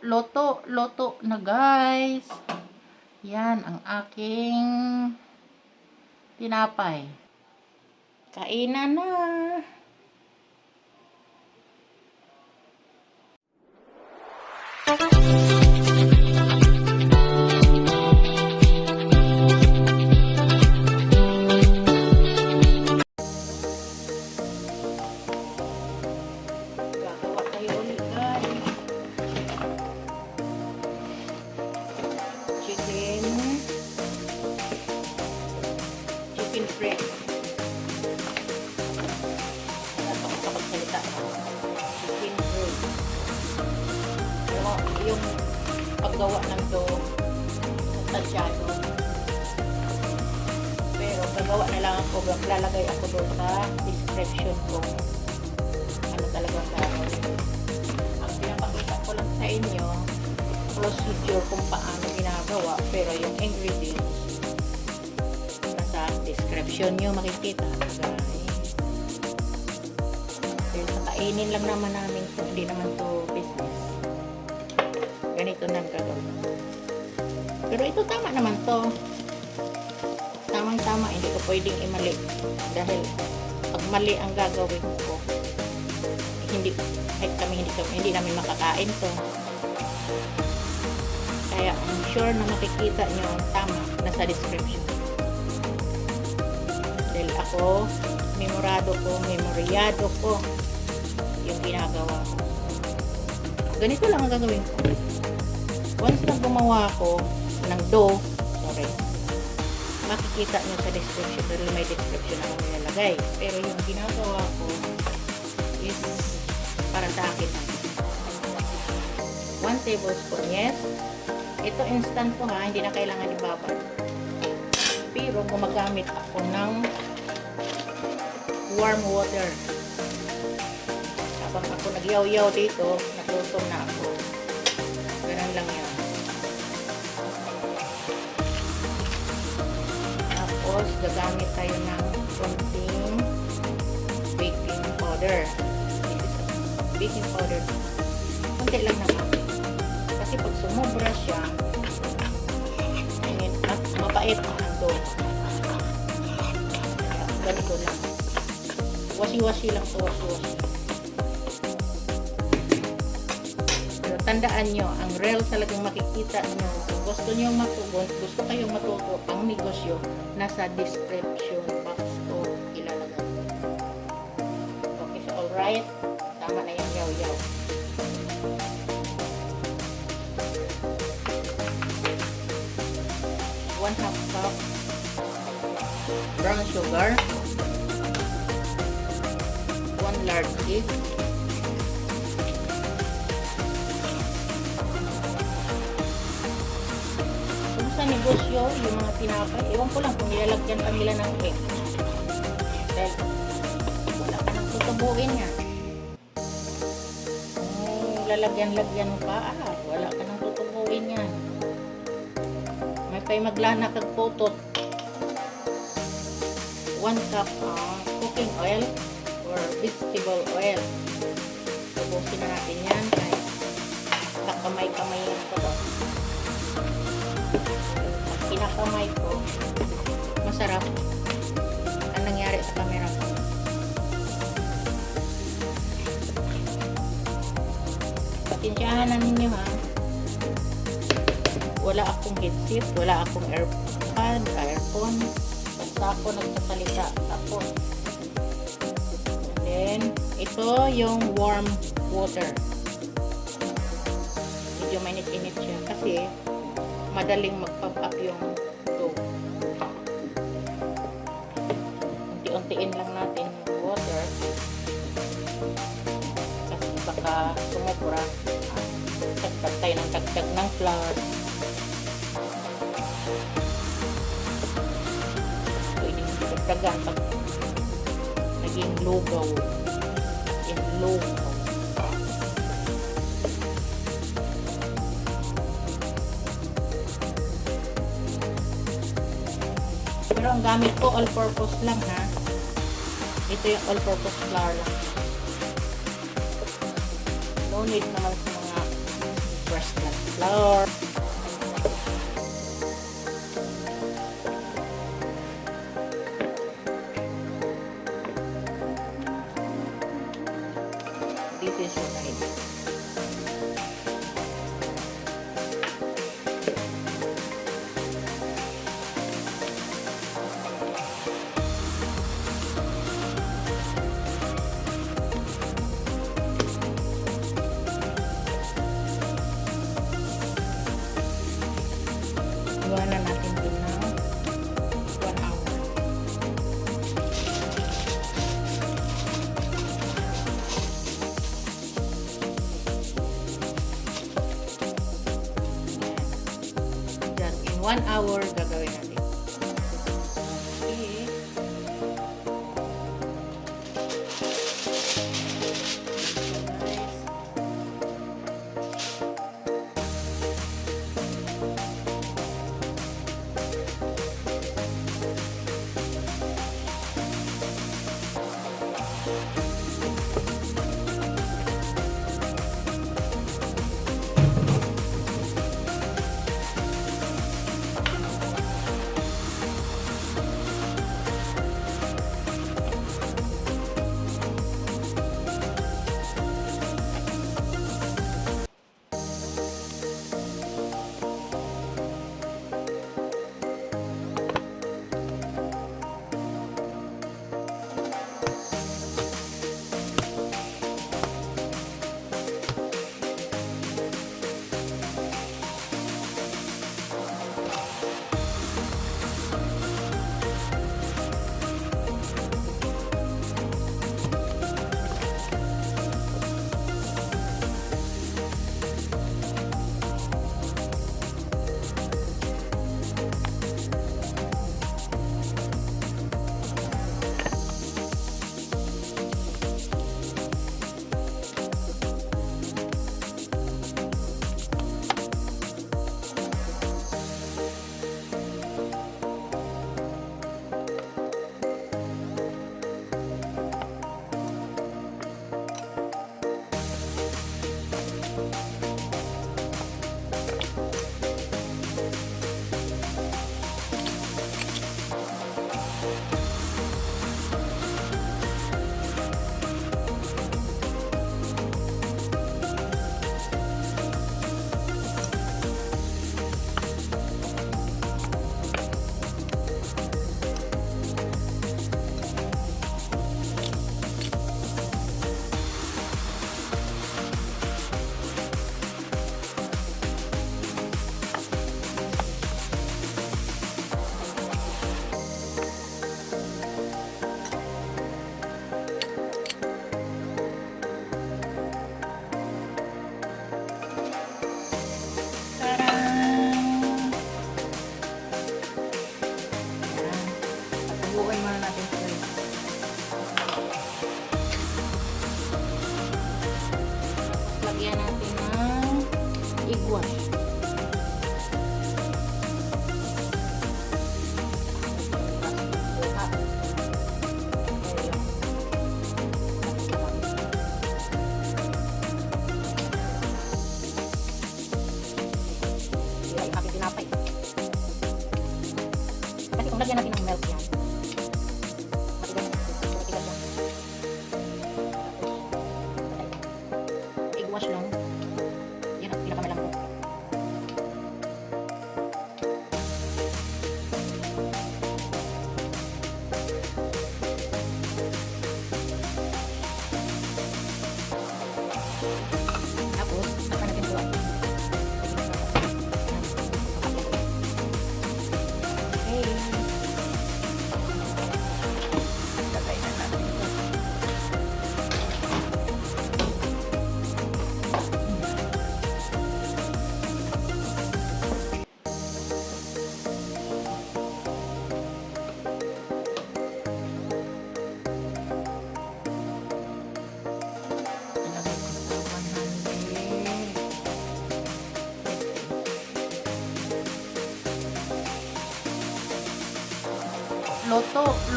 Loto na guys. Yan ang aking tinapay. Kainan na. Gagawa tayo ulit guys. Chicken breast. Ano ako kapagsalita? Chicken breast. Yung paggawa ng dough, tadyado. Pero gagawa na lang ako, lalagay ako doon sa description ko. Ano talagang gagawin. Ang pinapakita ko lang sa inyo, procedure kung paano ginagawa, pero yung ingredients nasa description nyo makikita guys. Pero sa kainin lang naman namin ito, hindi naman to business. Ganito na ang gagawin. Pero ito tama naman to, tamang tama, hindi ko pwedeng imali dahil pag mali ang gagawin ko, hindi namin makakain to. Kaya I'm sure na makikita nyo tama nasa description. Dahil ako, memoryado ko yung ginagawa ko. Ganito lang ang gagawin ko. Once na gumawa ko ng dough, makikita nyo sa description, pero may description ako nilalagay. Pero yung ginagawa ko is para sa akin. 1 tablespoon, yes. Ito instant ko ha, hindi na kailangan ibabad. Pero gumagamit ako ng warm water. Habang ako nagyaw-yaw dito, nagluto na ako. Ganun lang yan. Tapos, gagamit tayo ng konting baking powder. Baking powder. Konti lang naman. Kasi pag sumobra siya, mapait ang dough. Ganito lang. Washi-washi lang to, washi-washi. Pero tandaan nyo, ang real talagang makikita nyo. Kung gusto nyo matugon, gusto kayong matuto ang negosyo, nasa description box ko ilalagay. Okay, so alright. Tama na yung yaw-yaw. 1/2 cup brown sugar, 1 large egg, kung sa negosyo yung mga tinapay, ewan ko lang kung nilalagyan pa nila ng egg dahil wala ka nang tutubuin yan. Kung lalagyan pa, wala ka nang tutubuin yan. Kay maglana kag putot 1 cup cooking oil or vegetable oil. Tubusin na natin yan kay kakamay-kamay yan ko ba. Pag kinakamay ko, masarap ang nangyari sa camera ko. Patinsyahan na ninyo ha. Wala akong headset, wala akong earphone. Basta ako nagsasalita. Tapos, and then, ito yung warm water. Medyo mainit-init siya kasi madaling mag-pop up yung dough. Unti-untiin lang natin yung water kasi baka sumubra. Dagdag tayo ng dagdag ng flour. Dagdagan pag naging lugaw in lugaw. Pero ang gamit ko all-purpose lang ha. Ito yung all-purpose flour lang. No need naman sa mga breast Flour. This is what I do. Iwanan natin din ng 1 hour. Yan. In 1 hour, gagawin natin. Okay. Buuin muna natin sila. Tapos lagyan natin ng egg wash. Kapit tinapay. Kasi kung lagyan natin ng milk yan, egg wash lang. Yan ang pinakamalambot. Tapos, saka natin ito. Okay. Lagay na natin ito.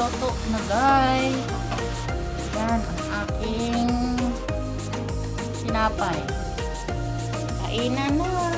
Loto na guys. Yan ang aking tinapay. Kainan na.